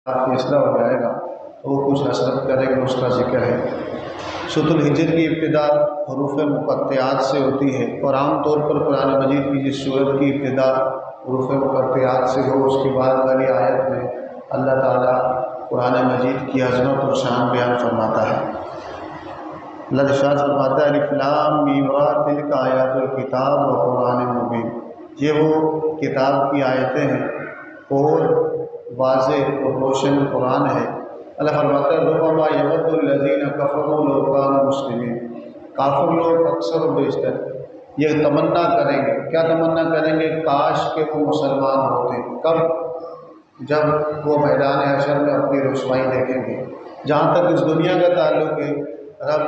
فیصلہ ہو جائے گا تو وہ کچھ حسرت کرے گا، اس کا ذکر ہے۔ سورۃ الحجر کی ابتدا حروف مقطعات سے ہوتی ہے، اور عام طور پر قرآن مجید کی جس سورت کی ابتدا حروف مقطعات سے ہو، اس کے بعد والی آیت میں اللہ تعالیٰ قرآن مجید کی عظمت اور شان بیان فرماتا ہے۔ اللہ ارشاد فرماتا ہے الف لام میم را تلک آیات الکتاب و قرآن مبین، یہ وہ کتاب کی آیتیں ہیں اور واضح اور روشن قرآن ہے۔ اللہ فرماتا ہے ربما یود الذین کفروا لو کانوا مسلمین، کافر لوگ اکثر و بیشتر یہ تمنا کریں گے، کیا تمنا کریں گے؟ کاش کہ وہ مسلمان ہوتے۔ کب؟ جب وہ میدان حشر میں اپنی رسوائی دیکھیں گے۔ جہاں تک اس دنیا کا تعلق ہے، رب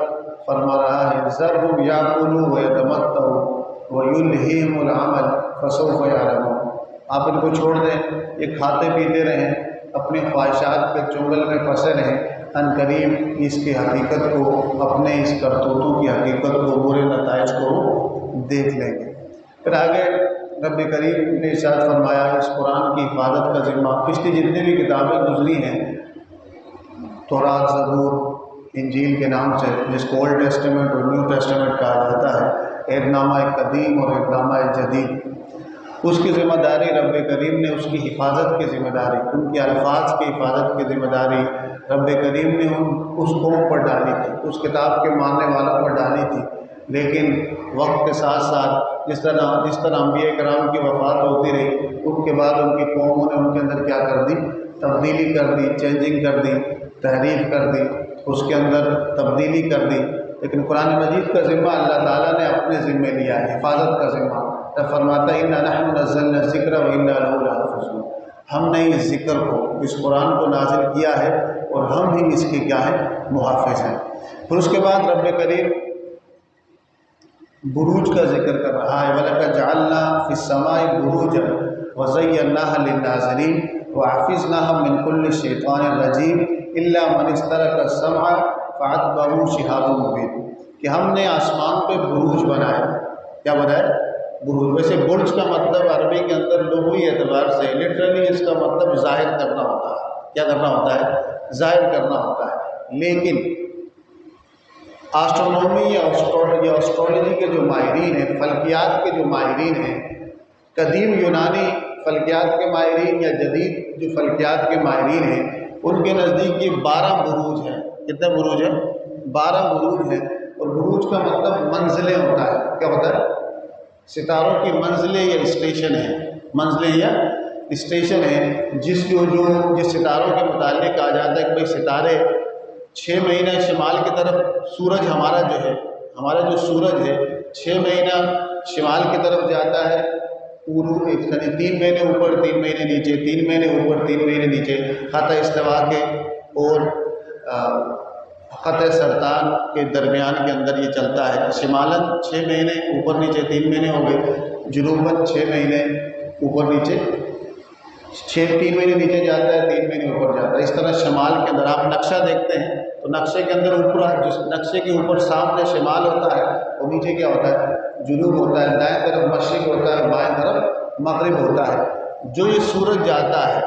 فرما رہا ہے ذرہم یاکلوا ویتمتعوا ویلہہم العمل فسوف یعلمون، آپ ان کو چھوڑ دیں، یہ کھاتے پیتے رہیں، اپنی خواہشات کے چنگل میں پھنسے رہیں، ان قریب اس کی حقیقت کو، اپنے اس کرتوتوں کی حقیقت کو، برے نتائج کو دیکھ لیں گے۔ پھر آگے رب کریم نے ارشاد فرمایا اس قرآن کی حفاظت کا ذمہ پچھلی جتنی بھی کتابیں گزری ہیں، تورات، زبور، انجیل کے نام سے، جس کو اولڈ ٹیسٹمنٹ اور نیو ٹیسٹمنٹ کہا جاتا ہے، عہد نامہ قدیم اور عہد نامہ جدید، اس کی ذمہ داری رب کریم نے، اس کی حفاظت کی ذمہ داری، ان کے الفاظ کی حفاظت کی ذمہ داری رب کریم نے اس قوم پر ڈالی تھی، اس کتاب کے ماننے والوں پر ڈالی تھی۔ لیکن وقت کے ساتھ ساتھ جس طرح انبیاء کرام کی وفات ہوتی رہی، ان کے بعد ان کی قوموں نے ان کے اندر کیا کر دی؟ تبدیلی کر دی، چینجنگ کر دی، تحریف کر دی، اس کے اندر تبدیلی کر دی۔ لیکن قرآن مجید کا ذمہ اللہ تعالیٰ نے اپنے ذمے لیا ہے، حفاظت کا ذمہ۔ فرماتا ہے اِنَّا نَحْنُ نَزَّلْنَا الذِّكْرَ وَإِنَّا لَهُ لَحَافِظُونَ، ہم نے اس ذکر کو، اس قرآن کو نازل کیا ہے اور ہم ہی اس کے کیا ہے؟ محافظ ہیں۔ پھر اس کے بعد رب کریم بروج کا ذکر کر رہا ہے وَلَقَدْ جَعَلْنَا فِي السَّمَاءِ بُرُوجًا وَزَيَّنَّاهَا لِلنَّاظِرِينَ وَحَفِظْنَاهَا مِنْ كُلِّ شَيْطَانٍ رَجِيمٍ إِلَّا مَنِ اسْتَرَقَ السَّمْعَ فَأَتْبَعَهُ شِهَابٌ مُّبِينٌ، کہ ہم نے آسمان پہ بروج بنائے۔ کیا بنائے؟ بروج۔ ویسے برج کا مطلب عربی کے اندر لغوی اعتبار سے لٹرلی اس کا مطلب ظاہر کرنا ہوتا ہے۔ کیا کرنا ہوتا ہے؟ ظاہر کرنا ہوتا ہے۔ لیکن آسٹرونومی یا اسٹرولوجی کے جو ماہرین ہیں، فلکیات کے جو ماہرین ہیں، قدیم یونانی فلکیات کے ماہرین یا جدید جو فلکیات کے ماہرین ہیں، ان کے نزدیک یہ 12 بروج ہیں۔ کتنے بروج ہیں؟ 12 بروج ہیں۔ اور بروج کا مطلب منزلیں ہوتا ہے۔ کیا ہوتا ہے؟ ستاروں کی منزلیں یا اسٹیشن ہیں، منزلیں یا اسٹیشن ہیں، جس ستاروں کے متعلق کہا جاتا ہے کہ بھئی ستارے 6 مہینہ شمال کی طرف، سورج ہمارا جو سورج ہے 6 مہینہ شمال کی طرف جاتا ہے، یعنی 3 مہینے اوپر 3 مہینے نیچے، 3 مہینے اوپر 3 مہینے نیچے، خط استوا کے اور خط سرطان کے درمیان کے اندر یہ چلتا ہے۔ شمالاً 6 مہینے اوپر نیچے 3 مہینے ہو گئے، جنوباً 6 مہینے اوپر نیچے، 3 مہینے نیچے جاتا ہے، 3 مہینے اوپر جاتا ہے۔ اس طرح شمال کے اندر آپ نقشہ دیکھتے ہیں تو نقشے کے اندر اوپر، جس نقشے کے اوپر سامنے شمال ہوتا ہے اور نیچے کیا ہوتا ہے؟ جنوب ہوتا ہے، دائیں طرف مشرق ہوتا ہے، بائیں طرف مغرب ہوتا ہے۔ جو یہ سورج جاتا ہے،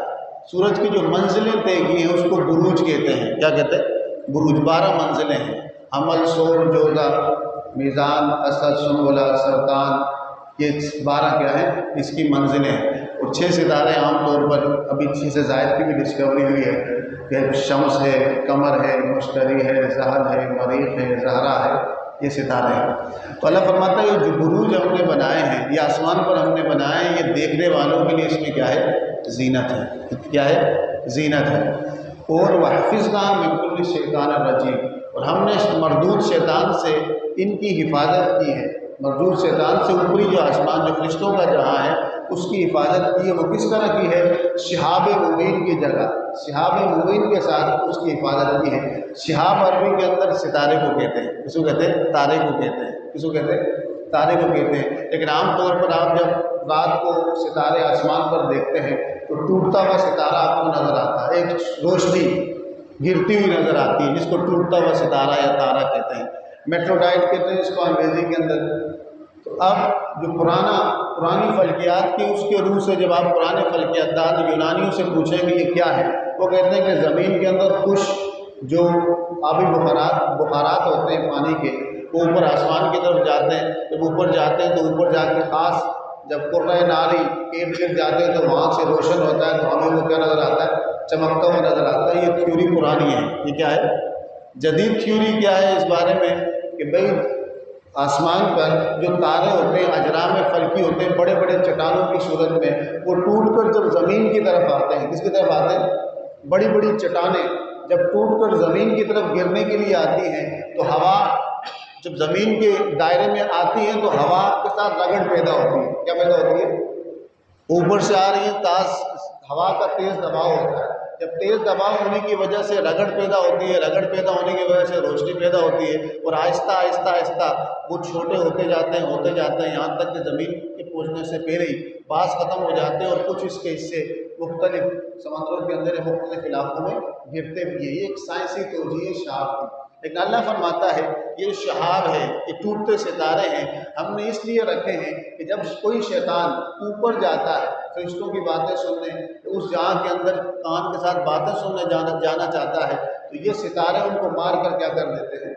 سورج کی جو منزلیں طے کی ہیں اس کو بروج کہتے ہیں۔ کیا کہتے ہیں؟ بروج۔ 12 منزلیں ہیں، حمل، سور، جوزہ، میزان، اسد، سنبلہ، سرطان، یہ 12 کیا ہیں؟ اس کی منزلیں ہیں۔ اور 6 ستارے عام طور پر، ابھی 6 سے زائد کی بھی ڈسکوری ہوئی ہے کہ شمس ہے، قمر ہے، مشتری ہے، زحل ہے، مریخ ہے، زہرہ ہے، یہ ستارے ہیں۔ تو اللہ فرماتا ہے یہ جو بروج ہم نے بنائے ہیں، یہ آسمان پر ہم نے بنائے ہیں، یہ دیکھنے والوں کے لیے اس میں کیا ہے؟ زینت ہے۔ کیا ہے؟ زینت ہے۔ اور وَحَفِظْنَا مِن كُلِّ شَيْطَانٍ رَجِيمٍ، اور ہم نے اس مردود شیطان سے ان کی حفاظت کی ہے۔ مردود شیطان سے اوپری جو آسمان، جو فرشتوں کا جہاں ہے، اس کی حفاظت کی ہے۔ وہ کس طرح کی ہے؟ شہاب مبین کی جگہ، شہاب مبین کے ساتھ اس کی حفاظت کی ہے۔ شہاب عربی کے اندر ستارے کو کہتے ہیں۔ کس کو کہتے ہیں؟ تارے کو کہتے ہیں۔ کس کو کہتے ہیں؟ تارے کو کہتے ہیں۔ لیکن عام طور پر آپ جب رات کو ستارے آسمان پر دیکھتے ہیں تو ٹوٹتا ہوا ستارہ آپ کو نظر آتا ہے، ایک روشنی گرتی ہوئی نظر آتی ہے، جس کو ٹوٹتا ہوا ستارہ یا تارہ کہتے ہیں، میٹروڈائٹ کہتے ہیں اس کو انگریزی کے اندر۔ تو اب جو پرانی فلکیات کی اس کے روح سے جب آپ پرانے فلکیات دان یونانیوں سے پوچھیں گے یہ کیا ہے، وہ کہتے ہیں کہ زمین کے اندر خشک جو آبی بخارات ہوتے ہیں پانی کے، وہ اوپر آسمان کی طرف جاتے ہیں، جب اوپر جاتے ہیں تو اوپر جا کے خاص جب قرۂ ناری ارد گرد جاتے ہیں تو وہاں سے روشن ہوتا ہے، تو ہمیں وہ کیا نظر آتا ہے؟ چمکتا ہوا نظر آتا ہے۔ یہ تھیوری پرانی ہے، یہ کیا ہے؟ جدید تھیوری کیا ہے اس بارے میں کہ بھئی آسمان پر جو تارے ہوتے ہیں اجرام فلکی ہوتے ہیں بڑے بڑے چٹانوں کی صورت میں، وہ ٹوٹ کر جب زمین کی طرف آتے ہیں، کس کی طرف آتے ہیں؟ بڑی بڑی چٹانیں جب ٹوٹ کر زمین کی طرف گرنے کے لیے آتی ہیں تو ہوا جب زمین کے دائرے میں آتی ہے تو ہوا کے ساتھ رگڑ پیدا ہوتی ہے۔ کیا پیدا ہوتی ہے؟ اوپر سے آ رہی ہے، ہوا کا تیز دباؤ ہوتا ہے، جب تیز دباؤ ہونے کی وجہ سے رگڑ پیدا ہوتی ہے، رگڑ پیدا ہونے کی وجہ سے روشنی پیدا ہوتی ہے، اور آہستہ آہستہ آہستہ وہ چھوٹے ہوتے جاتے ہیں یہاں تک کہ زمین کے پہنچنے سے پہلے ہی بعض ختم ہو جاتے ہیں اور کچھ اس کے حصے مختلف سمندروں کے اندر مختلف علاقوں میں گرتے بھی ہیں۔ یہ ایک سائنسی توجیہ شہاب تھی، لیکن اللہ فرماتا ہے یہ شہاب ہے، یہ ٹوٹتے ستارے ہیں، ہم نے اس لیے رکھے ہیں کہ جب کوئی شیطان اوپر جاتا ہے فرشتوں کی باتیں سننے، اس جہاں کے اندر کان کے ساتھ باتیں سننے جانا چاہتا ہے تو یہ ستارے ان کو مار کر کیا کر دیتے ہیں؟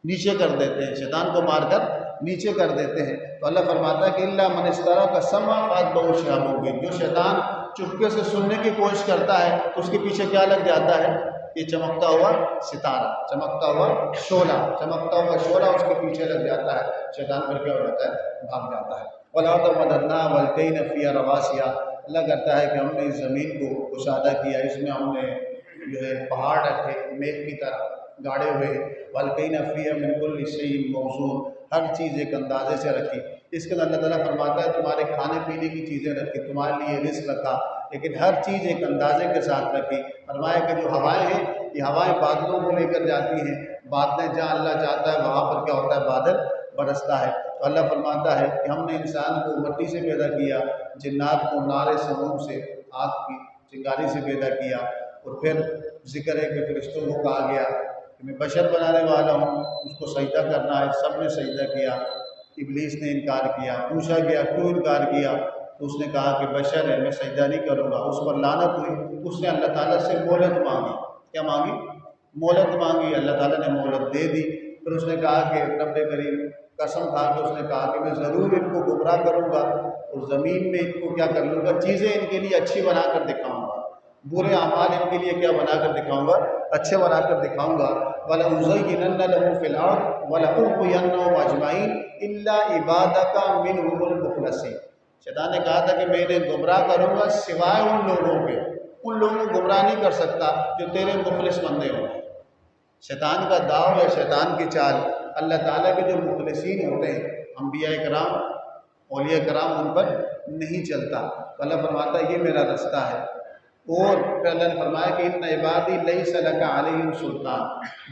نیچے کر دیتے ہیں، شیطان کو مار کر نیچے کر دیتے ہیں۔ تو اللہ فرماتا ہے کہ اللہ من استرق سمع فاتبعہ شہاب مبین، جو شیطان چپکے سے سننے کی کوشش کرتا ہے تو اس کے پیچھے کیا لگ جاتا ہے؟ یہ چمکتا ہوا ستارہ، چمکتا ہوا شعلہ اس کے پیچھے لگ جاتا ہے، شیطان پر کیا ہو جاتا ہے؟ بھاگ جاتا ہے۔ وَالْأَرْضَ مَدَدْنَاهَا وَأَلْقَيْنَا فِيهَا رَوَاسِيَ، اللہ کہتا ہے کہ ہم نے اس زمین کو کشادہ کیا، اس میں ہم نے جو ہے پہاڑ رکھے میخ کی طرح گاڑے ہوئے، وَأَلْقَيْنَا فِيهَا مِنْ كُلِّ شَيْءٍ مَوْزُونٍ، ہر چیز ایک اندازے سے رکھی۔ اس کے اندر اللہ تعالیٰ فرماتا ہے تمہارے کھانے پینے کی چیزیں رکھی، تمہارے لیے رزق رکھا، لیکن ہر چیز ایک اندازے کے ساتھ رکھی۔ فرمایا کہ جو ہوائیں ہیں یہ ہوائیں بادلوں کو لے کر جاتی ہیں، بادلیں جہاں اللہ چاہتا ہے وہاں پر کیا ہوتا ہے؟ بادل برستا ہے۔ تو اللہ فرماتا ہے کہ ہم نے انسان کو مٹی سے پیدا کیا، جنات کو نار سموم سے آگ کی چنگاری سے پیدا کیا، اور پھر ذکر ہے کہ فرشتوں کو کہا گیا کہ میں بشر بنانے والا ہوں، اس کو سجدہ کرنا ہے، سب نے سجدہ کیا، ابلیس نے انکار کیا، پوچھا گیا کیوں انکار کیا تو اس نے کہا کہ بشر ہے میں سجدہ نہیں کروں گا، اس پر لعنت ہوئی، اس نے اللہ تعالیٰ سے مہلت مانگی۔ کیا مانگی؟ مہلت مانگی، اللہ تعالیٰ نے مہلت دے دی۔ پھر اس نے کہا کہ رب کریم قسم کھا کے اس نے کہا کہ میں ضرور ان کو گمراہ کروں گا اور زمین میں ان کو کیا کر لوں گا؟ چیزیں ان کے لیے اچھی بنا کر دکھاؤں گا، برے اعمال ان کے لیے کیا بنا کر دکھاؤں گا؟ اچھے بنا کر دکھاؤں گا۔ وَلَأُزَيِّنَنَّ لَهُمْ فِي الْأَرْضِ وَلَأُغْوِيَنَّهُمْ أَجْمَعِينَ إِلَّا عِبَادَكَ مِنْهُمُ الْمُخْلَصِينَ، شیطان نے کہا تھا کہ میں انہیں گمراہ کروں گا سوائے ان لوگوں کے، ان لوگوں کو گمراہ نہیں کر سکتا جو تیرے مخلص بندے ہوں۔ شیطان کا داؤ یا شیطان کی چال اللہ تعالیٰ کے جو مخلصین ہوتے ہیں انبیاء کرام اولیاء کرام ان پر نہیں چلتا۔ تو اللہ فرماتا ہے یہ میرا رستہ ہے، اور پھر اللہ نے فرمایا کہ ان عبادی لیس لک علیہم سلطان،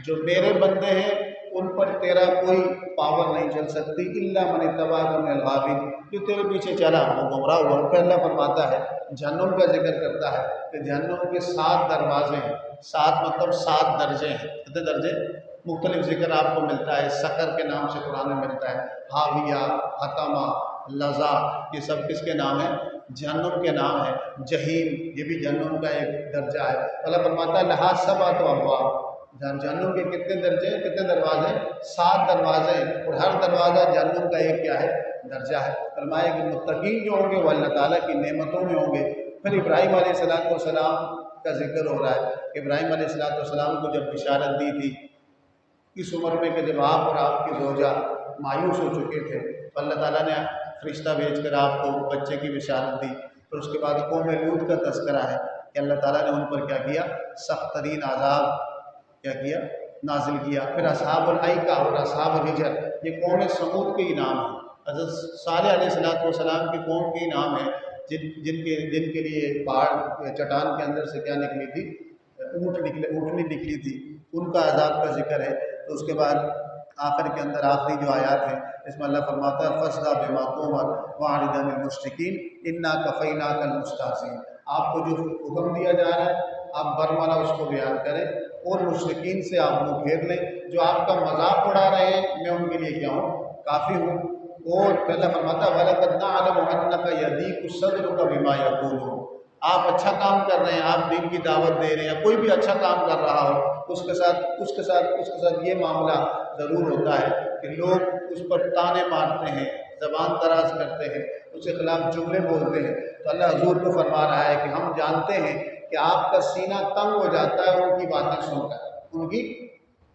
جو میرے بندے ہیں ان پر تیرا کوئی پاور نہیں چل سکتی، الا من اتبعک من الغاوین، جو تیرے پیچھے چلا وہ گمراہ ہوا۔ پھر اللہ فرماتا ہے جہنم کا ذکر کرتا ہے کہ جہنم کے 7 دروازے ہیں، 7 مطلب 7 درجے ہیں، کتنے درجے؟ مختلف ذکر آپ کو ملتا ہے، سقر کے نام سے قرآن میں ملتا ہے، حاویہ، حطمہ، لظا، یہ سب کس کے نام ہیں؟ جہنم کے نام ہے۔ جہیم یہ بھی جہنم کا ایک درجہ ہے۔ اللہ فرماتا ہے لہا سبعۃ ابواب، جہنم کے کتنے درجے ہیں؟ کتنے دروازے؟ 7 دروازے ہیں، اور ہر دروازہ جہنم کا ایک کیا ہے؟ درجہ ہے۔ فرمایا کہ متقین جو ہوں گے وہ اللہ تعالیٰ کی نعمتوں میں ہوں گے۔ پھر ابراہیم علیہ السلام کا ذکر ہو رہا ہے کہ ابراہیم علیہ السلام کو جب بشارت دی تھی اس عمر میں کہ جب آپ اور آپ کی زوجہ مایوس ہو چکے تھے تو اللہ تعالیٰ نے فرشتہ بھیج کر آپ کو بچے کی بشارت دی۔ پھر اس کے بعد قوم لوط کا تذکرہ ہے کہ اللہ تعالیٰ نے ان پر کیا کیا؟ سخت ترین عذاب کیا کیا؟ نازل کیا۔ پھر اصحاب الایکہ اور اصحاب الحجر یہ قوم سمود کے ہی نام ہیں۔ حضرت صالح علیہ السلام کی قوم کے ہی نام ہے جن کے لیے پہاڑ چٹان کے اندر سے کیا نکلی تھی؟ اونٹنی نکلی تھی، ان کا عذاب کا ذکر ہے۔ تو اس کے بعد آخر کے اندر آخری جو آیات ہیں اس میں اللہ فرماتا ہے فَاصْدَعْ بِمَا تُؤْمَرُ وَأَعْرِضْ عَنِ الْمُشْرِكِينَ إِنَّا كَفَيْنَاكَ الْمُسْتَهْزِئِينَ، آپ کو جو حکم دیا جا رہا ہے آپ برملا اس کو بیان کریں اور مشرکین سے آپ منہ پھیر لیں، جو آپ کا مذاق اڑا رہے ہیں میں ان کے لیے کیا ہوں؟ کافی ہوں۔ اور اللہ فرماتا ہے وَلَقَدْ نَعْلَمُ أَنَّكَ يَضِيقُ صَدْرُكَ بِمَا يَقُولُونَ، آپ اچھا کام کر رہے ہیں، آپ دین کی دعوت دے رہے ہیں، کوئی بھی اچھا کام کر رہا ہو، اس کے ساتھ یہ معاملہ ضرور ہوتا ہے کہ لوگ اس پر تانے مارتے ہیں، زبان دراز کرتے ہیں، اس کے خلاف جملے بولتے ہیں۔ تو اللہ حضور کو فرما رہا ہے کہ ہم جانتے ہیں کہ آپ کا سینہ تنگ ہو جاتا ہے ان کی باتیں سن کر، ان کی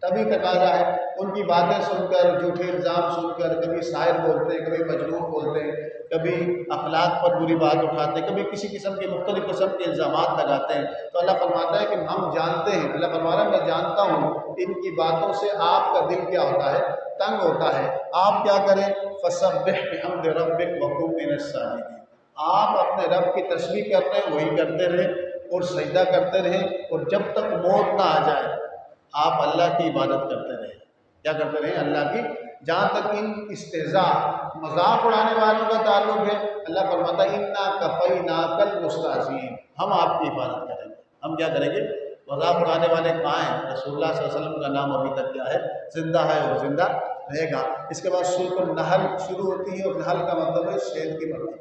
تبھی تقاضا ہے، ان کی باتیں سن کر، جھوٹے الزام سن کر، کبھی شاعر بولتے ہیں، کبھی مجنون بولتے ہیں، کبھی اخلاق پر بری بات اٹھاتے ہیں، کبھی کسی قسم کے مختلف قسم کے الزامات لگاتے ہیں۔ تو اللہ فرماتا ہے کہ ہم جانتے ہیں، اللہ فرما رہا ہے میں جانتا ہوں ان کی باتوں سے آپ کا دل کیا ہوتا ہے، تنگ ہوتا ہے۔ آپ کیا کریں، فسبح بحمد ربک وکن من الساجدین، آپ اپنے رب کی تسبیح کرتے ہیں وہی کرتے رہیں اور سجدہ کرتے رہیں، اور جب تک موت نہ آ جائے آپ اللہ کی عبادت کرتے رہیں۔ کیا کرتے رہیں، اللہ کی۔ جہاں تک ان استہزاء مذاق اڑانے والوں کا تعلق ہے، اللہ فرماتا ہے انا کفیناک المستہزئین، ہم آپ کی حفاظت کریں گے۔ ہم کیا کریں گے، مذاق اڑانے والے کہاں ہیں؟ رسول اللہ صلی اللہ علیہ وسلم کا نام ابھی تک کیا ہے، زندہ ہے اور زندہ رہے گا۔ اس کے بعد سورۃ النحل شروع ہوتی ہے، اور نحل کا مطلب ہے شہد کی مکھی،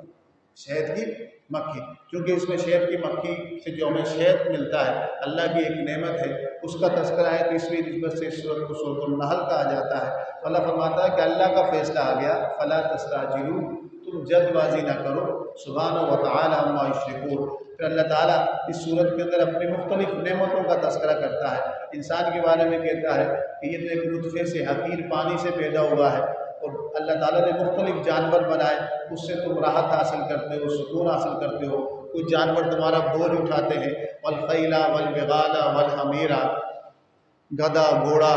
شہد کی مکھی، کیونکہ اس میں شہد کی مکھی سے جو ہمیں شہد ملتا ہے اللہ کی ایک نعمت ہے، اس کا تذکرہ ہے، تو اس لیے نسبت سے اس سورۃ کو سورۃ النحل کہا جاتا ہے۔ تو اللہ فرماتا ہے کہ اللہ کا فیصلہ آ گیا، فلا تستعجلوا، تم جلد بازی نہ کرو، سبحانہ وتعالی عما یشرکون۔ پھر اللہ تعالیٰ اس صورت کے اندر اپنی مختلف نعمتوں کا تذکرہ کرتا ہے، انسان کے بارے میں کہتا ہے کہ یہ تو ایک نطفے سے حقیر پانی سے پیدا ہوا ہے، اور اللہ تعالیٰ نے مختلف جانور بنائے، اس سے تم راحت حاصل کرتے ہو، سکون حاصل کرتے ہو۔ کچھ جانور تمہارا بوجھ اٹھاتے ہیں، والخیل والبغال والحمیر، گدھا، گھوڑا،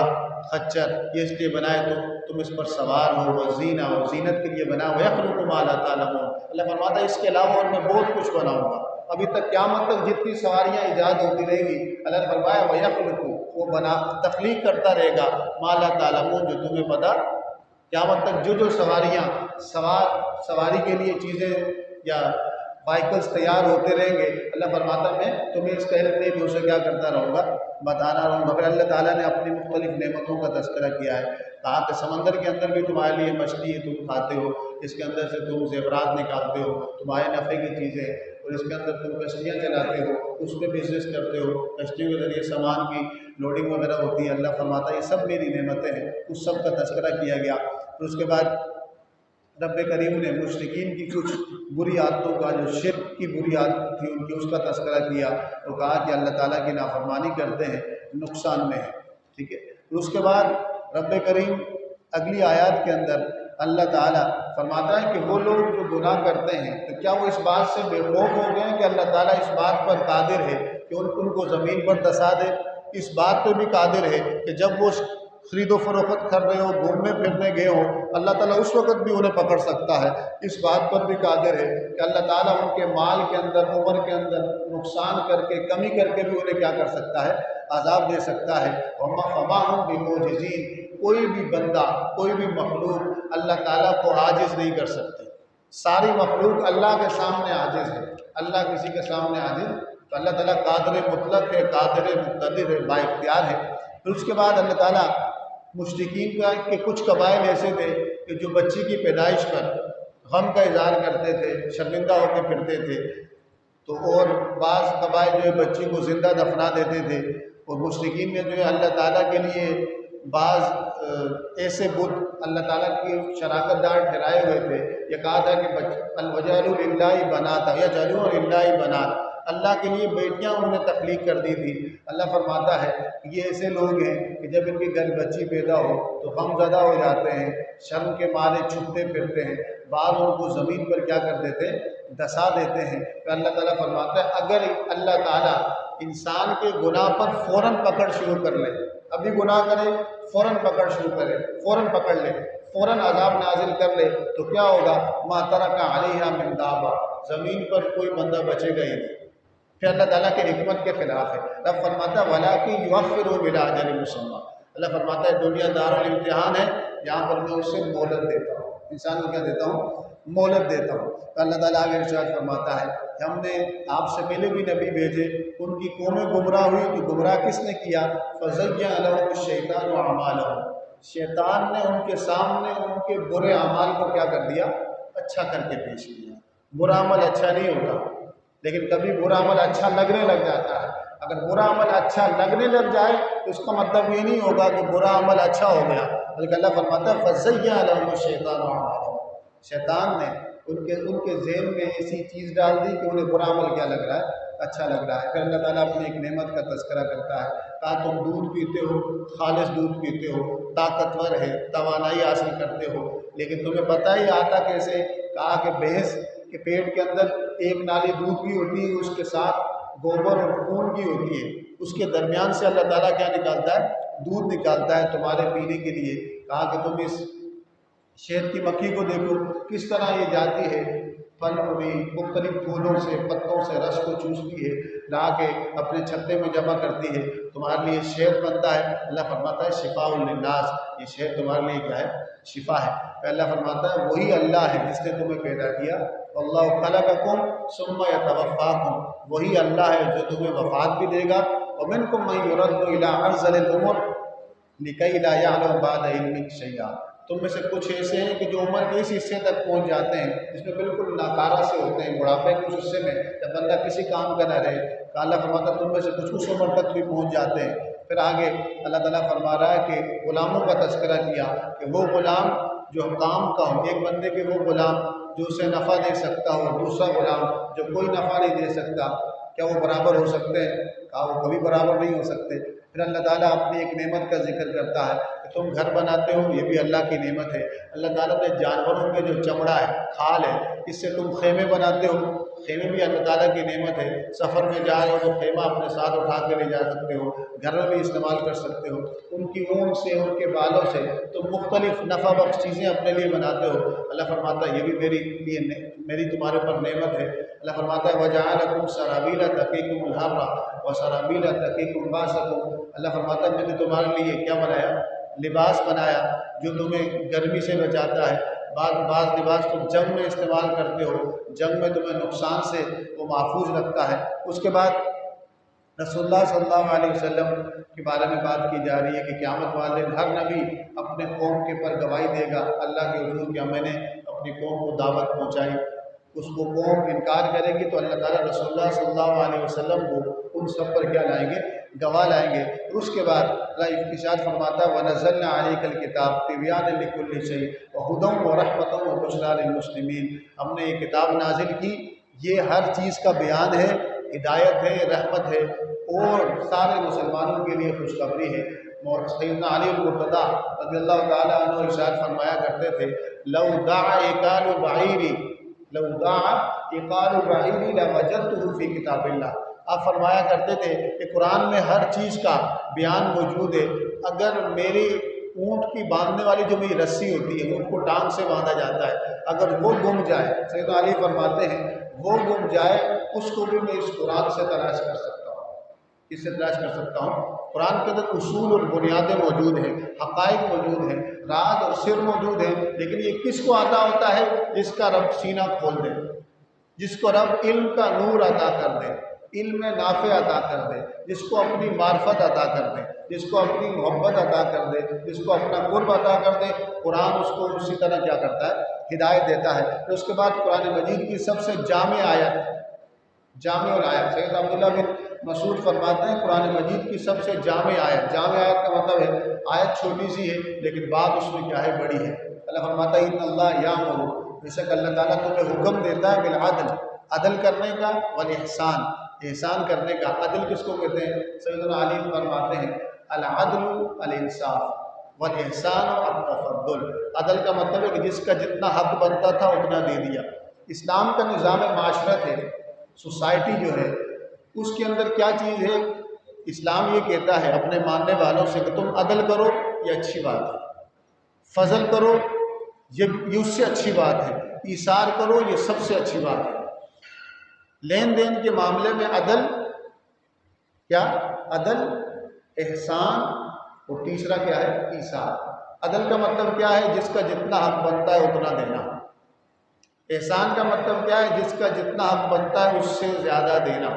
خچر، یہ اس لیے بنائے تو تم اس پر سوار ہو، وزینہ، اور زینت کے لیے بنا، ویخلق ما لا تعلمون، اللہ فرماتا ہے اس کے علاوہ اور میں بہت کچھ بناؤں گا۔ ابھی تک قیامت تک جتنی سواریاں ایجاد ہوتی رہیں گی، اللہ نے فرمایا ویخلق، وہ بنا تخلیق کرتا رہے گا، ما لا تعلمون، جو تمہیں پتہ، قیامت تک جو سواریاں سواری کے لیے چیزیں یا وائیکلس تیار ہوتے رہیں گے، اللہ فرماتا ہے میں تمہیں اس کا علم نہیں، بھی اسے کیا کرتا رہوں گا، بتانا رہوں گا۔ پھر اللہ تعالیٰ نے اپنی مختلف نعمتوں کا تذکرہ کیا ہے، کہا کہ سمندر کے اندر بھی تمہارے لیے مچھلی ہے، تم کھاتے ہو، اس کے اندر سے تم زیورات نکالتے ہو، تمہارے نفع کی چیزیں، اور اس کے اندر تم کشتیاں چلاتے ہو، اس پہ بزنس کرتے ہو، کشتیوں کے ذریعے سامان کی لوڈنگ وغیرہ ہوتی ہے۔ اللہ فرماتا ہے یہ سب میری نعمتیں ہیں، اس سب کا تذکرہ کیا گیا۔ پھر اس کے بعد رب کریم نے مشرکین کی کچھ بری عادتوں کا، جو شرک کی بری عادت تھی ان کی، اس کا تذکرہ کیا، اور کہا کہ اللہ تعالیٰ کی نافرمانی کرتے ہیں، نقصان میں ہے، ٹھیک ہے۔ پھر اس کے بعد رب کریم اگلی آیات کے اندر اللہ تعالیٰ فرماتا ہے کہ وہ لوگ جو گناہ کرتے ہیں تو کیا وہ اس بات سے بے خوف ہو گئے ہیں کہ اللہ تعالیٰ اس بات پر قادر ہے کہ ان کو زمین پر دسا دے، اس بات پہ بھی قادر ہے کہ جب وہ خرید و فروخت کر رہے ہو، گھومنے پھرنے گئے ہو، اللہ تعالیٰ اس وقت بھی انہیں پکڑ سکتا ہے، اس بات پر بھی قادر ہے کہ اللہ تعالیٰ ان کے مال کے اندر، عمر کے اندر نقصان کر کے، کمی کر کے بھی انہیں کیا کر سکتا ہے، عذاب دے سکتا ہے۔ فما ہم بمعجزین، کوئی بھی بندہ، کوئی بھی مخلوق اللہ تعالیٰ کو عاجز نہیں کر سکتی، ساری مخلوق اللہ کے سامنے عاجز ہے، اللہ کسی کے سامنے عاجز، تو اللہ تعالیٰ قادر مطلق ہے، قادر مقتدر ہے، با اختیار ہے۔ پھر اس کے بعد اللہ تعالیٰ مشرکین کا کہ کچھ قبائل ایسے تھے کہ جو بچی کی پیدائش پر غم کا اظہار کرتے تھے، شرمندہ ہو کے پھرتے تھے، تو اور بعض قبائل جو ہے بچی کو زندہ دفنا دیتے تھے، اور مشرکین نے جو ہے اللہ تعالیٰ کے لیے بعض ایسے بت اللہ تعالیٰ کی شراکت دار ٹھہرائے ہوئے تھے۔ یہ کہا تھا کہ وَجَعَلُوا لِلَّهِ بَنَاتًا يَجْعَلُونَ لِلَّهِ بَنَاتًا، اللہ کے لیے بیٹیاں انہوں نے تخلیق کر دی تھی۔ اللہ فرماتا ہے کہ یہ ایسے لوگ ہیں کہ جب ان کے گھر بچی پیدا ہو تو غم زدہ ہو جاتے ہیں، شرم کے مارے چھپتے پھرتے ہیں، بعض ان کو زمین پر کیا کر دیتے ہیں، دسا دیتے ہیں۔ تو اللہ تعالیٰ فرماتا ہے اگر اللہ تعالیٰ انسان کے گناہ پر فوراً پکڑ شروع کر لے، ابھی گناہ کرے فوراً پکڑ شروع کرے، فوراً پکڑ لے، فوراً عذاب نازل کر لے، تو کیا ہوگا، ما ترک علیہا من دابہ، زمین پر کوئی بندہ بچے گا ہی نہیں۔ پھر اللہ تعالیٰ کے حکمت کے خلاف ہے۔ رب فرماتا ہے وَلَٰكِن يُؤَخِّرُهُمْ إِلَىٰ أَجَلٍ مُّسَمًّى، اللہ فرماتا ہے دنیا دارالامتحان ہے، یہاں پر میں اسے مہلت دیتا ہوں، انسان کو کیا دیتا ہوں، مہلت دیتا ہوں۔ تو اللہ تعالیٰ آگے ارشاد فرماتا ہے کہ ہم نے آپ سے پہلے بھی نبی بھیجے، ان کی قومیں گمراہ ہوئی تو گمراہ کس نے کیا، فَزَيَّنَ لَهُمُ الشَّيْطَانُ أَعْمَالَهُمْ، شیطان نے ان کے سامنے ان کے برے اعمال کو کیا کر دیا، اچھا کر کے پیش کیا۔ برا عمل اچھا نہیں ہوتا، لیکن کبھی برا عمل اچھا لگنے لگ جاتا ہے۔ اگر برا عمل اچھا لگنے لگ جائے تو اس کا مطلب یہ نہیں ہوگا کہ برا عمل اچھا ہو گیا، بلکہ اللہ فرماتا ہے فَزَيَّنَ لَهُمُ الشَّيْطَانُ أَعْمَالَهُمْ، شیطان نے ان کے ذہن میں ایسی چیز ڈال دی کہ انہیں برا عمل کیا لگ رہا ہے، اچھا لگ رہا ہے۔ پھر اللہ تعالیٰ اپنی ایک نعمت کا تذکرہ کرتا ہے، کہا تم دودھ پیتے ہو، خالص دودھ پیتے ہو، طاقتور ہے، توانائی حاصل کرتے ہو، لیکن تمہیں پتہ ہی آتا کیسے؟ کہا کہ بھینس کے پیٹ کے اندر ایک نالی دودھ کی ہوتی ہے، اس کے ساتھ گوبر اور خون کی ہوتی ہے، اس کے درمیان سے اللہ تعالیٰ کیا نکالتا ہے؟ دودھ نکالتا ہے تمہارے پینے کے لیے۔ کہا کہ تم اس شہد کی مکھی کو دیکھو کس طرح یہ جاتی ہے، پھل بھی مختلف پھولوں سے پتوں سے رس کو چوستی ہے، لا کے اپنے چھتے میں جمع کرتی ہے، تمہارے لیے شہد بنتا ہے۔ اللہ فرماتا ہے شفاء للناس، یہ شہد تمہارے لیے کیا ہے؟ شفا ہے۔ پھر اللہ فرماتا ہے وہی اللہ ہے جس نے تمہیں پیدا کیا، اللہ خلقکم ثم یتوفاکم، وہی اللہ ہے جو تمہیں وفات بھی دے گا، ومنکم من یرد الی ارذل العمر لکی لا یعلم بعد علم شیئا، تم میں سے کچھ ایسے ہیں کہ جو عمر کے اس حصے تک پہنچ جاتے ہیں جس میں بالکل ناکارہ سے ہوتے ہیں، بڑھاپے کے اس حصے میں جب بندہ کسی کام کا نہ رہے، کہ اللہ فرماتا تم میں سے کچھ اس عمر تک بھی پہنچ جاتے ہیں۔ پھر آگے اللہ تعالیٰ فرما رہا ہے کہ غلاموں کا تذکرہ کیا کہ وہ غلام جو کام کا ہو، ایک بندے کے وہ غلام جو اسے نفع دے سکتا ہو، دوسرا غلام جو کوئی نفع نہیں دے سکتا، کیا وہ برابر ہو سکتے ہیں؟ کہا وہ کبھی برابر نہیں ہو سکتے۔ پھر اللہ تعالیٰ اپنی ایک نعمت کا ذکر کرتا ہے کہ تم گھر بناتے ہو، یہ بھی اللہ کی نعمت ہے۔ اللہ تعالیٰ نے جانوروں کے جو چمڑا ہے، کھال ہے، اس سے تم خیمے بناتے ہو، خیمے بھی اللہ تعالیٰ کی نعمت ہے۔ سفر میں جا رہے ہو تو خیمہ اپنے ساتھ اٹھا کے لے جا سکتے ہو، گھر میں بھی استعمال کر سکتے ہو۔ ان کی اون سے، ان کے بالوں سے تم مختلف نفع بخش چیزیں اپنے لیے بناتے ہو۔ اللہ فرماتا ہے یہ بھی میری تمہارے پر نعمت ہے۔ اللہ فرماتا ہے وَجَعَلَكُمْ سَرَابِيلَ تَقِيكُمُ الْحَرَّ وَسَرَابِيلَ تَقِيكُمْ بَأْسَكُمْ، اللہ فرماتا ہے میں نے تمہارے لیے کیا بنایا؟ لباس بنایا جو تمہیں گرمی سے بچاتا ہے۔ بعض لباس تم جنگ میں استعمال کرتے ہو، جنگ میں تمہیں نقصان سے وہ محفوظ رکھتا ہے۔ اس کے بعد رسول اللہ صلی اللہ علیہ وسلم کے بارے میں بات کی جا رہی ہے کہ قیامت والے دن ہر نبی اپنے قوم کے پر گواہی دے گا اللہ کے حضور کہ میں نے اپنی قوم کو دعوت پہنچائی۔ اس کو قوم انکار کرے گی تو اللہ تعالیٰ رسول اللہ صلی اللہ علیہ وسلم کو ان سب پر کیا لائیں گے؟ گواہ لائیں گے۔ اس کے بعد اللہ ارشاد فرماتا ہے وَنَزَّلْنَا عَلَيْكَ الْكِتَابَ تِبْيَانًا لِكُلِّ شَيْءٍ وَهُدًى وَرَحْمَةً وَبُشْرَىٰ لِلْمُسْلِمِينَ، ہم نے یہ کتاب نازل کی، یہ ہر چیز کا بیان ہے، ہدایت ہے، رحمت ہے، اور سارے مسلمانوں کے لیے خوشخبری ہے۔ سیدنا علی المرتضیٰ رضی اللہ تعالیٰ عنہ ارشاد فرمایا کرتے تھے لَوْ دَعَ عِقَالُ بَعِيرٍ لَوَجَدْتُهُ فِي كِتَابِ اللَّهِ، آپ فرمایا کرتے تھے کہ قرآن میں ہر چیز کا بیان موجود ہے، اگر میری اونٹ کی باندھنے والی جو میری رسی ہوتی ہے، اونٹ کو ٹانگ سے باندھا جاتا ہے، اگر وہ گم جائے، سیدنا علی فرماتے ہیں وہ گم جائے اس کو بھی میں اس قرآن سے تلاش کر سکتا ہوں۔ کس سے تلاش کر سکتا ہوں؟ قرآن کے اندر اصول اور بنیادیں موجود ہیں، حقائق موجود ہیں، راز اور سر موجود ہیں، لیکن یہ کس کو عطا ہوتا ہے؟ جس کا رب سینہ کھول دے، جس کو رب علم کا نور عطا کر دے، علم نافع عطا کر دے، جس کو اپنی معرفت عطا کر دے، جس کو اپنی محبت عطا کر دے، جس کو اپنا قرب عطا کر دے، قرآن اس کو اسی طرح کیا کرتا ہے؟ ہدایت دیتا ہے۔ پھر اس کے بعد قرآن مجید کی سب سے جامع آیت، جامع الآیت، سید عبداللہ بن مسعود فرماتے ہیں قرآن مجید کی سب سے جامع آیت، جامع آیت کا مطلب ہے آیت چھوٹی سی ہے لیکن بات اس میں کیا ہے؟ بڑی ہے۔ اللہ فرماتا ہے ان اللہ یامر، بے شک اللہ تعالیٰ تمہیں حکم دیتا ہے بالعدل، عدل کرنے کا، والاحسان، احسان کرنے کا۔ عدل کس کو کہتے ہیں؟ سیدنا علی فرماتے ہیں العدل الانصاف والاحسان التفضل، عدل کا مطلب ہے کہ جس کا جتنا حق بنتا تھا اتنا دے دیا۔ اسلام کا نظام معاشرت ہے، سوسائٹی جو ہے اس کے اندر کیا چیز ہے؟ اسلام یہ کہتا ہے اپنے ماننے والوں سے کہ تم عدل کرو، یہ اچھی بات ہے، فضل کرو یہ اس سے اچھی بات ہے، ایثار کرو یہ سب سے اچھی بات ہے۔ لین دین کے معاملے میں عدل کیا؟ عدل، احسان، اور تیسرا کیا ہے؟ ایثار۔ عدل کا مطلب کیا ہے؟ جس کا جتنا حق بنتا ہے اتنا دینا۔ احسان کا مطلب کیا ہے؟ جس کا جتنا حق بنتا ہے اس سے زیادہ دینا۔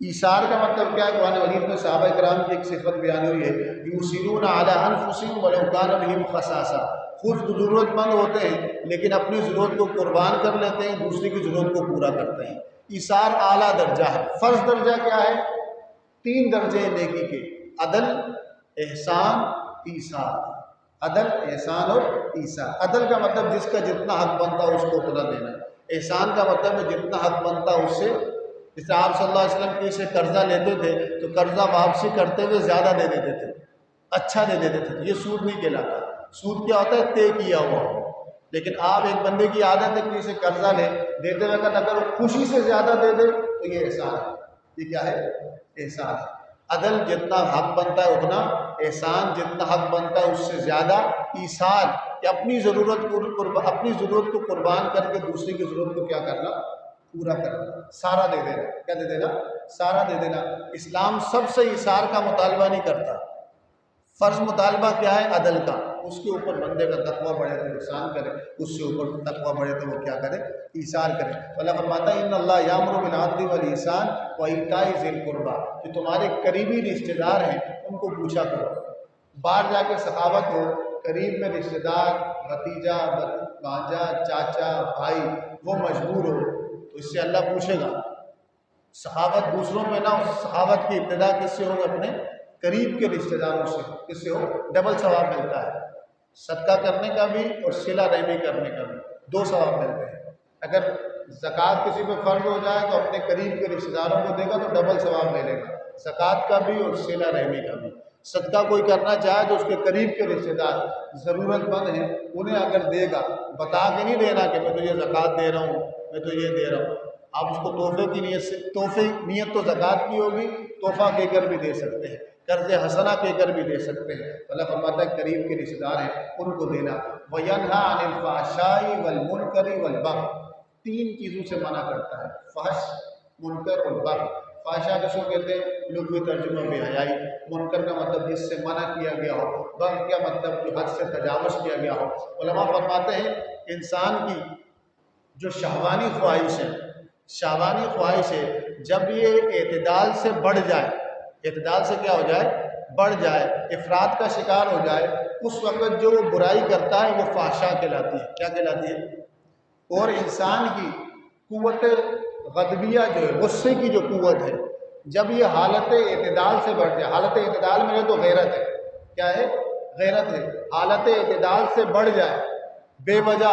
ایثار کا مطلب کیا ہے؟ قرآن مجید میں صحابہ کرام کی ایک صفت بیان ہوئی ہے یؤثرون علی انفسہم ولو کان بہم خصاصہ، خود ضرورت مند ہوتے ہیں لیکن اپنی ضرورت کو قربان کر لیتے ہیں، دوسرے کی ضرورت کو پورا کرتے ہیں۔ ایثار اعلیٰ درجہ ہے۔ فرض درجہ کیا ہے؟ 3 درجے نیکی کے: عدل، احسان، ایثار۔ عدل، احسان اور ایثار۔ عدل کا مطلب جس کا جتنا حق بنتا ہے اس کو اتنا دینا۔ احسان کا مطلب ہے جتنا حق بنتا ہے اس سے، جیسے آپ صلی اللہ علیہ وسلم کسی سے قرضہ لیتے تھے تو قرضہ واپسی کرتے ہوئے زیادہ دے دیتے تھے، اچھا دے دیتے تھے، یہ سود نہیں کہلاتا۔ سود کیا ہوتا ہے؟ طے کیا ہوا ہو۔ لیکن آپ ایک بندے کی عادت ہے کسی سے قرضہ لے، دیتے وقت اگر وہ خوشی سے زیادہ دے دے تو یہ احسان ہے۔ یہ کیا ہے؟ احسان ہے۔ عدل جتنا حق بنتا ہے اتنا، احسان جتنا حق بنتا ہے اس سے زیادہ، ایثار کہ اپنی ضرورت کو قربان کر کے دوسرے کی ضرورت کو کیا کرنا؟ پورا کرنا، سارا دے دینا۔ کیا دے دینا؟ سارا دے دینا۔ اسلام سب سے ایثار کا مطالبہ نہیں کرتا۔ فرض مطالبہ کیا ہے؟ عدل کا۔ اس کے اوپر بندے کا تقویٰ بڑھے تو احسان کرے، اس سے اوپر تقویٰ بڑھے تو وہ کیا کرے؟ ایثار کرے۔ اللہ فرماتا ہے ان اللہ یامر بالعدل والاحسان وایتاء ذی القربی، جو تمہارے قریبی رشتہ دار ہیں ان کو پوچھا کرو۔ باہر جا کے سخاوت ہو، قریب میں رشتہ دار، بھتیجا، بھانجا، چاچا، بھائی وہ مجبور ہو تو اس سے اللہ پوچھے گا۔ سخاوت دوسروں میں نہ ہو، سخاوت کی ابتدا کس سے ہو؟ اپنے قریب کے رشتہ داروں سے۔ کس سے ہو؟ ڈبل ثواب ملتا ہے، صدقہ کرنے کا بھی اور صلہ رحمی کرنے کا بھی، 2 ثواب ملتے ہیں۔ اگر زکوٰۃ کسی پہ فرض ہو جائے تو اپنے قریب کے رشتہ داروں کو دے گا تو ڈبل ثواب ملے گا، زکوٰۃ کا بھی اور صلہ رحمی کا بھی۔ صدقہ کوئی کرنا چاہے تو اس کے قریب کے رشتہ دار ضرورت مند ہیں انہیں اگر دے گا، بتا کے نہیں دینا کہ میں تجھے زکوٰۃ دے رہا ہوں، میں تو یہ دے رہا ہوں۔ آپ اس کو تحفے کی نیت سے، نیت تو زکوٰۃ کی ہوگی، تحفہ کہہ کر بھی دے سکتے ہیں، قرض حسنہ کہہ کر بھی دے سکتے ہیں۔ اللہ فرماتا ہے قریب کے رشتہ دار ہیں ان کو دینا۔ وَيَنْهَىٰ عَنِ الْفَحْشَاءِ وَالْمُنكَرِ وَالْبَغْيِ، 3 چیزوں سے منع کرتا ہے: فحش، منکر اور بغی۔ فحشہ کس کو کہتے ہیں؟ لغوی ترجمہ بے حیائی۔ منکر کا مطلب جس سے منع کیا گیا ہو، بغی کا مطلب جو حد سے تجاوز کیا گیا ہو۔ علماء فرماتے ہیں انسان کی جو شہوانی خواہش ہے، شہوانی خواہش ہے، جب یہ اعتدال سے بڑھ جائے، اعتدال سے کیا ہو جائے؟ بڑھ جائے، افراد کا شکار ہو جائے، اس وقت جو وہ برائی کرتا ہے وہ فحشا کہلاتی ہے۔ کیا کہلاتی ہے؟ اور انسان کی قوت غضبیہ جو ہے، غصے کی جو قوت ہے، جب یہ حالت اعتدال سے بڑھ جائے، حالت اعتدال میں تو غیرت ہے، کیا ہے؟ غیرت ہے۔ حالت اعتدال سے بڑھ جائے، بے وجہ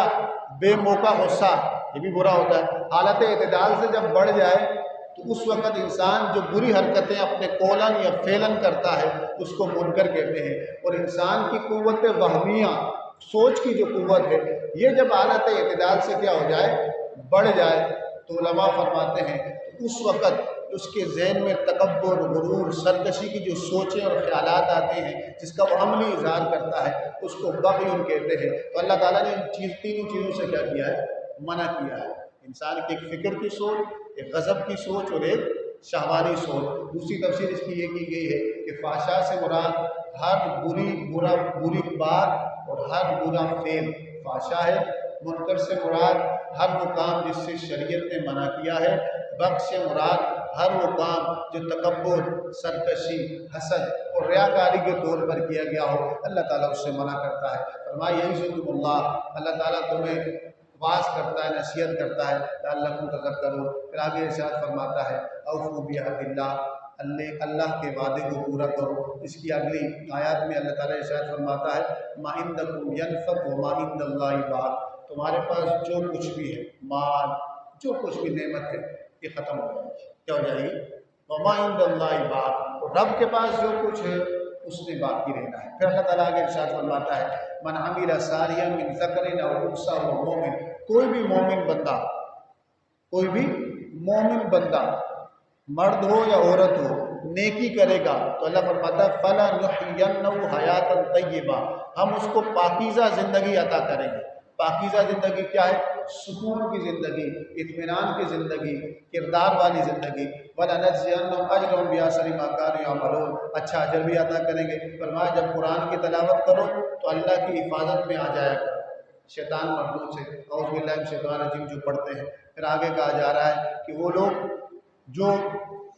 بے موقع غصہ، یہ بھی برا ہوتا ہے۔ حالت اعتدال سے جب بڑھ جائے تو اس وقت انسان جو بری حرکتیں اپنے قولن یا فعلاً کرتا ہے اس کو منکر کہتے ہیں۔ اور انسان کی قوت وہمیہ، سوچ کی جو قوت ہے، یہ جب حالت اعتدال سے کیا ہو جائے؟ بڑھ جائے تو علماء فرماتے ہیں اس وقت اس کے ذہن میں تکبر، غرور، سرکشی کی جو سوچیں اور خیالات آتے ہیں جس کا وہ عملی اظہار کرتا ہے اس کو بغی کہتے ہیں۔ تو اللہ تعالیٰ نے ان تینوں چیزوں سے کیا کیا ہے؟ منع کیا ہے۔ انسان کی ایک فکر کی سوچ، ایک غضب کی سوچ اور ایک شہوانی سوچ۔ دوسری تفسیر اس کی یہ کی گئی ہے کہ فحشا سے مراد ہر بری بات اور ہر برا فعل فحشا ہے۔ منکر سے مراد ہر وہ کام جس سے شریعت نے منع کیا ہے۔ بغی سے مراد ہر وہ کام جو تکبر، سرکشی، حسد اور ریاکاری کے طور پر کیا گیا ہو، اللہ تعالیٰ اس سے منع کرتا ہے۔ فرمایا یعظکم اللہ، اللہ تعالیٰ تمہیں واعظ کرتا ہے، نصیحت کرتا ہے، لعلکم تذکرون۔ پھر آگے ارشاد فرماتا ہے اوفوا بعہد اللہ، اللہ کے وعدے کو پورا کرو۔ اس کی اگلی آیات میں اللہ تعالیٰ ارشاد فرماتا ہے ما عندکم ینفد وما عند اللہ باق، تمہارے پاس جو کچھ بھی ہے، مال، جو کچھ بھی نعمت ہے، یہ ختم ہو جائے گی۔ کیا ہو جائے گی؟ وما عند اللہ باق، اور رب کے پاس جو کچھ ہے اس نے باقی رہنا ہے۔ پھر اللہ تعالیٰ آگے ارشاد فرماتا ہے من عمل صالحا من ذکر او انثی وهو مؤمن، کوئی بھی مومن بندہ، کوئی بھی مومن بندہ مرد ہو یا عورت ہو نیکی کرے گا تو اللہ فرماتا ہے فَلَنُحْيِيَنَّهُ حَيَاةً طَيِّبَةً، ہم اس کو پاکیزہ زندگی عطا کریں گے۔ پاکیزہ زندگی کیا ہے؟ سکون کی زندگی، اطمینان کی زندگی، کردار والی زندگی۔ وَلَنَجْزِيَنَّهُمْ أَجْرَهُمْ بِأَحْسَنِ مَا كَانُوا يَعْمَلُونَ، اچھا اجر بھی عطا کریں گے۔ فرمایا جب قرآن کی تلاوت کرو تو اللہ کی حفاظت میں آ جایا کرو شیطان مردود سے، اعوذ باللہ من الشیطان الرجیم جو پڑھتے ہیں۔ پھر آگے کہا جا رہا ہے کہ وہ لوگ جو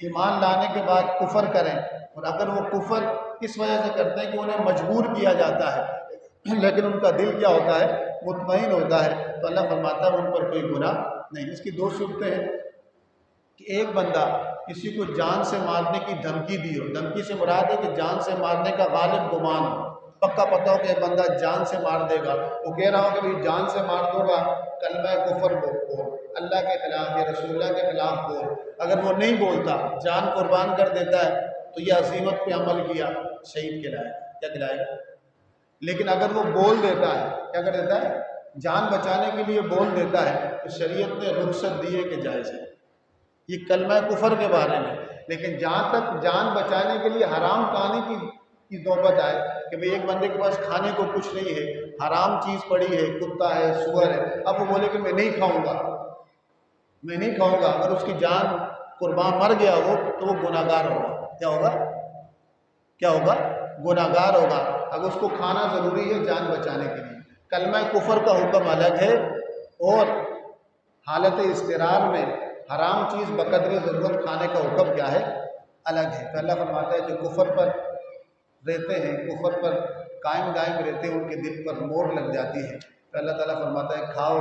ایمان لانے کے بعد کفر کریں، اور اگر وہ کفر اس وجہ سے کرتے ہیں کہ انہیں مجبور کیا جاتا ہے لیکن ان کا دل کیا ہوتا ہے؟ مطمئن ہوتا ہے، تو اللہ فرماتا ہے ان پر کوئی گناہ نہیں۔ اس کی 2 صورتیں ہیں، کہ ایک بندہ کسی کو جان سے مارنے کی دھمکی دی ہو، دھمکی سے مراد ہے کہ جان سے مارنے کا غالب گمان ہو، پکا پتہ ہو کہ ایک بندہ جان سے مار دے گا، وہ کہہ رہا ہو کہ بھئی جان سے مار دو گا کلمہ کفر بول، اللہ کے خلاف یا رسول اللہ کے خلاف بول، اگر وہ نہیں بولتا جان قربان کر دیتا ہے تو یہ عزیمت پہ عمل کیا، شہید کہلائے گا، کیا کہلائے گا؟ لیکن اگر وہ بول دیتا ہے، کیا کر دیتا ہے؟ جان بچانے کے لیے بول دیتا ہے، تو شریعت نے رخصت دی ہے کہ جائز ہے، یہ کلمہ کفر کے بارے میں۔ لیکن جہاں تک جان بچانے کے لیے حرام کھانے کی نوبت آئے کہ بھئی ایک بندے کے پاس کھانے کو کچھ نہیں ہے، حرام چیز پڑی ہے، کتا ہے، سور ہے، اب وہ بولے کہ میں نہیں کھاؤں گا، میں نہیں کھاؤں گا، اگر اس کی جان قربان مر گیا ہو تو وہ گناہ گار ہوگا، کیا ہوگا؟ کیا ہوگا؟ گناہ گار ہوگا، اگر اس کو کھانا ضروری ہے جان بچانے کے لیے۔ کلمہ کفر کا حکم الگ ہے، اور حالت اضطرار میں حرام چیز بقدر ضرورت کھانے کا حکم کیا ہے؟ الگ ہے۔ تو اللہ فرماتا ہے جو کفر پر رہتے ہیں، کفر پر قائم دائم رہتے ہیں، ان کے دل پر مور لگ جاتی ہے، تو اللہ تعالیٰ فرماتا ہے کھاؤ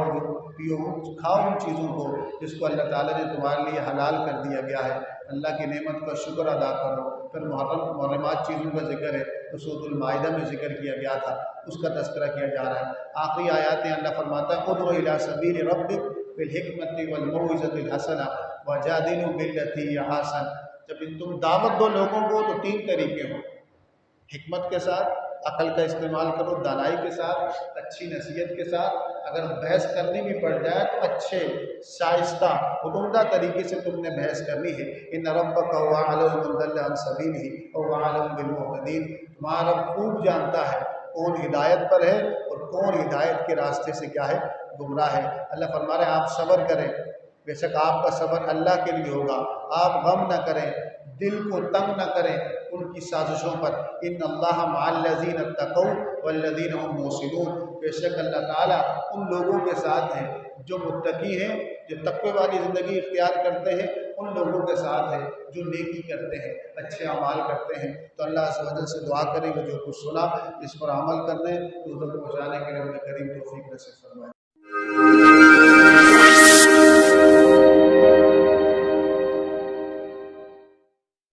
پیو، کھاؤ ان چیزوں کو جس کو اللہ تعالیٰ نے تمہارے لیے حلال کر دیا گیا ہے، اللہ کی نعمت کا شکر ادا کرو۔ پھر محرمات چیزوں کا ذکر ہے تو سورۃ المائدہ میں ذکر کیا گیا تھا، اس کا تذکرہ کیا جا رہا ہے۔ آخری آیات میں اللہ فرماتا ہے ادعو الی سبیل ربک بالحکمۃ والموعظۃ الحسنہ وجادلہم باللتی ہی احسن۔ جب تم دعوت دو لوگوں کو تو تین طریقے ہوں، حکمت کے ساتھ، عقل کا استعمال کرو، دانائی کے ساتھ، اچھی نصیحت کے ساتھ، اگر بحث کرنی بھی پڑ جائے تو اچھے شائستہ اور عمدہ طریقے سے تم نے بحث کرنی ہے۔ ان ربک هو اعلم من ضل عن سبیلہ وهو اعلم بالمهتدین، تمہارا رب خوب جانتا ہے کون ہدایت پر ہے اور کون ہدایت کے راستے سے کیا ہے؟ گمراہ ہے۔ اللہ فرما رہے ہیں آپ صبر کریں، بے شک آپ کا صبر اللہ کے لیے ہوگا، آپ غم نہ کریں، دل کو تنگ نہ کریں ان کی سازشوں پر۔ ان اللہ مع الذین اتقوا والذین هم محسنون، بے شک اللہ تعالیٰ ان لوگوں کے ساتھ ہیں جو متقی ہیں، جو تقوی والی زندگی اختیار کرتے ہیں، ان لوگوں کے ساتھ ہیں جو نیکی کرتے ہیں، اچھے اعمال کرتے ہیں۔ تو اللہ عز و جل سے دعا کریں کہ جو کچھ سنا اس پر عمل کرنے، دوسروں کو پہنچانے کے لیے ہمیں کریم توفیق نصیب فرمائے۔